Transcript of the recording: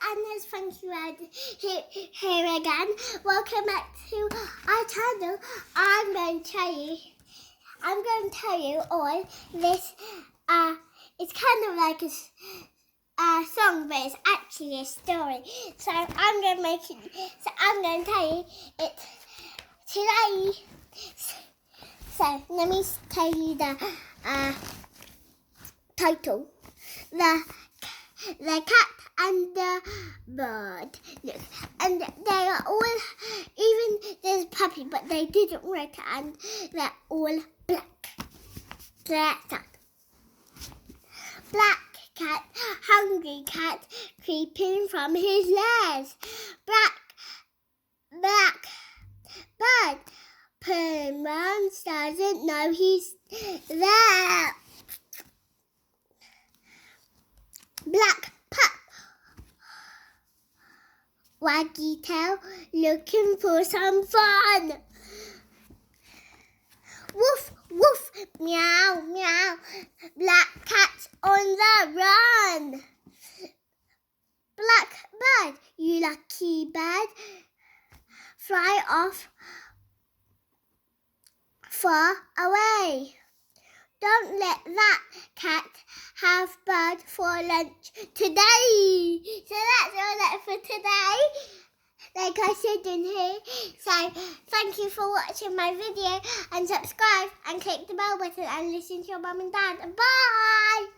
Anna's Funky World here again. Welcome back to our channel. I'm going to tell you all this. It's kind of like a song, but it's actually a story. So I'm going to tell you it today. So let me tell you the title. The cat and the bird. Look, and they are all, even there's a puppy, but they didn't write it, and they're all black. Black cat, hungry cat, creeping from his legs. Black bird, Primrose doesn't know he's there. Black pup, waggy tail, looking for some fun. Woof, woof, meow, meow, black cat on the run. Black bird, you lucky bird, fly off far away. Don't let that cat have bird for lunch today. So that's all that for today. Like I said in here. So thank you for watching my video, and subscribe and click the bell button and listen to your mum and dad. Bye.